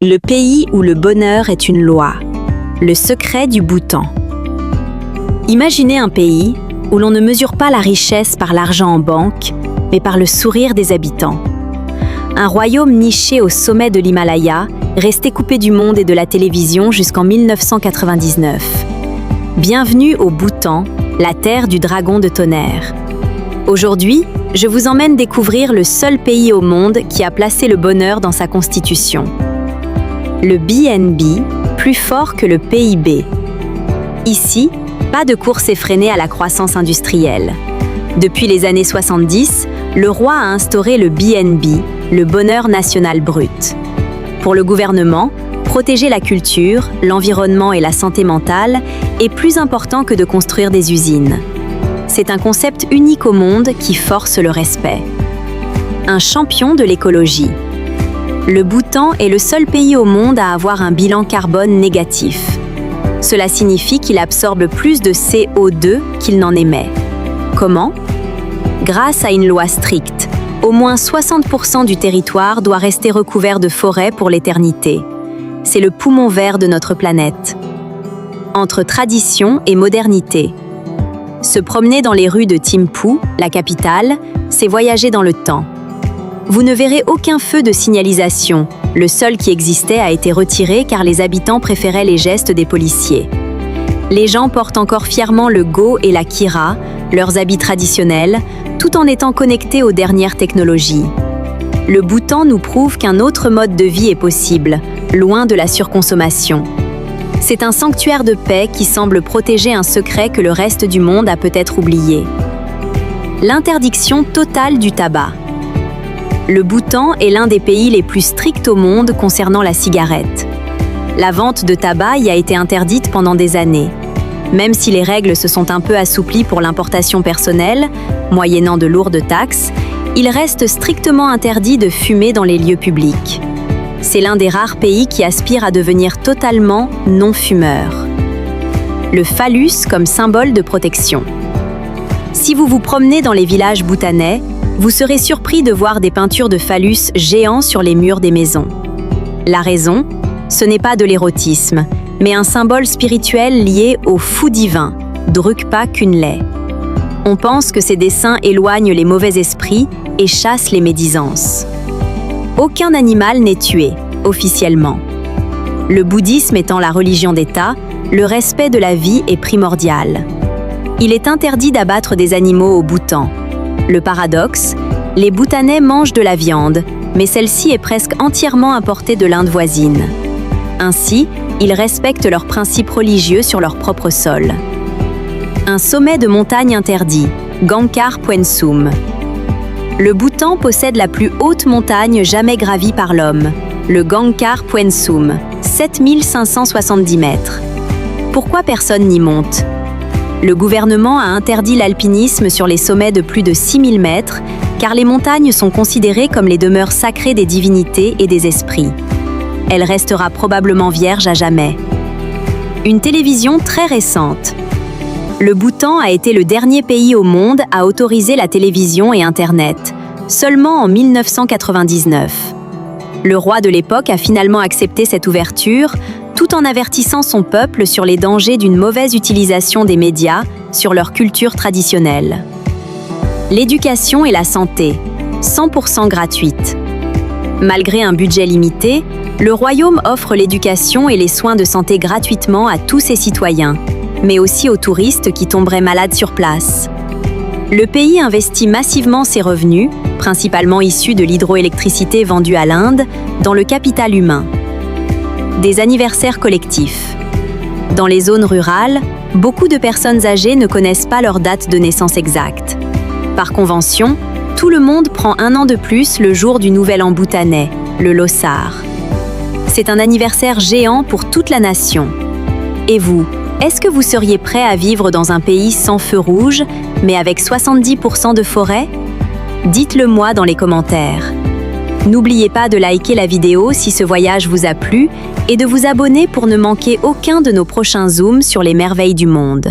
Le pays où le bonheur est une loi. Le secret du Bhoutan. Imaginez un pays où l'on ne mesure pas la richesse par l'argent en banque, mais par le sourire des habitants. Un royaume niché au sommet de l'Himalaya, resté coupé du monde et de la télévision jusqu'en 1999. Bienvenue au Bhoutan, la terre du dragon de tonnerre. Aujourd'hui, je vous emmène découvrir le seul pays au monde qui a placé le bonheur dans sa constitution. Le BNB, plus fort que le PIB. Ici, pas de course effrénée à la croissance industrielle. Depuis les années 70, le roi a instauré le BNB, le bonheur national brut. Pour le gouvernement, protéger la culture, l'environnement et la santé mentale est plus important que de construire des usines. C'est un concept unique au monde qui force le respect. Un champion de l'écologie. Le Bhoutan est le seul pays au monde à avoir un bilan carbone négatif. Cela signifie qu'il absorbe plus de CO2 qu'il n'en émet. Comment? Grâce à une loi stricte, au moins 60% du territoire doit rester recouvert de forêts pour l'éternité. C'est le poumon vert de notre planète. Entre tradition et modernité. Se promener dans les rues de Thimphu, la capitale, c'est voyager dans le temps. Vous ne verrez aucun feu de signalisation. Le seul qui existait a été retiré car les habitants préféraient les gestes des policiers. Les gens portent encore fièrement le go et la kira, leurs habits traditionnels, tout en étant connectés aux dernières technologies. Le Bhoutan nous prouve qu'un autre mode de vie est possible, loin de la surconsommation. C'est un sanctuaire de paix qui semble protéger un secret que le reste du monde a peut-être oublié. L'interdiction totale du tabac. Le Bhoutan est l'un des pays les plus stricts au monde concernant la cigarette. La vente de tabac y a été interdite pendant des années. Même si les règles se sont un peu assouplies pour l'importation personnelle, moyennant de lourdes taxes, il reste strictement interdit de fumer dans les lieux publics. C'est l'un des rares pays qui aspire à devenir totalement non-fumeur. Le phallus comme symbole de protection. Si vous vous promenez dans les villages bhoutanais, vous serez surpris de voir des peintures de phallus géants sur les murs des maisons. La raison, ce n'est pas de l'érotisme, mais un symbole spirituel lié au fou divin, Drukpa Kunley. On pense que ces dessins éloignent les mauvais esprits et chassent les médisances. Aucun animal n'est tué, officiellement. Le bouddhisme étant la religion d'État, le respect de la vie est primordial. Il est interdit d'abattre des animaux au Bhoutan. Le paradoxe, les Bhoutanais mangent de la viande, mais celle-ci est presque entièrement importée de l'Inde voisine. Ainsi, ils respectent leurs principes religieux sur leur propre sol. Un sommet de montagne interdit, Gangkhar Puensum. Le Bhoutan possède la plus haute montagne jamais gravie par l'homme, le Gangkhar Puensum, 7570 mètres. Pourquoi personne n'y monte? Le gouvernement a interdit l'alpinisme sur les sommets de plus de 6000 mètres, car les montagnes sont considérées comme les demeures sacrées des divinités et des esprits. Elle restera probablement vierge à jamais. Une télévision très récente. Le Bhoutan a été le dernier pays au monde à autoriser la télévision et Internet, seulement en 1999. Le roi de l'époque a finalement accepté cette ouverture, tout en avertissant son peuple sur les dangers d'une mauvaise utilisation des médias sur leur culture traditionnelle. L'éducation et la santé, 100% gratuite. Malgré un budget limité, le royaume offre l'éducation et les soins de santé gratuitement à tous ses citoyens, mais aussi aux touristes qui tomberaient malades sur place. Le pays investit massivement ses revenus, principalement issus de l'hydroélectricité vendue à l'Inde, dans le capital humain. Des anniversaires collectifs. Dans les zones rurales, beaucoup de personnes âgées ne connaissent pas leur date de naissance exacte. Par convention, tout le monde prend un an de plus le jour du Nouvel An bhoutanais, le Losar. C'est un anniversaire géant pour toute la nation. Et vous, est-ce que vous seriez prêt à vivre dans un pays sans feu rouge, mais avec 70% de forêt? Dites-le moi dans les commentaires. N'oubliez pas de liker la vidéo si ce voyage vous a plu et de vous abonner pour ne manquer aucun de nos prochains zooms sur les merveilles du monde.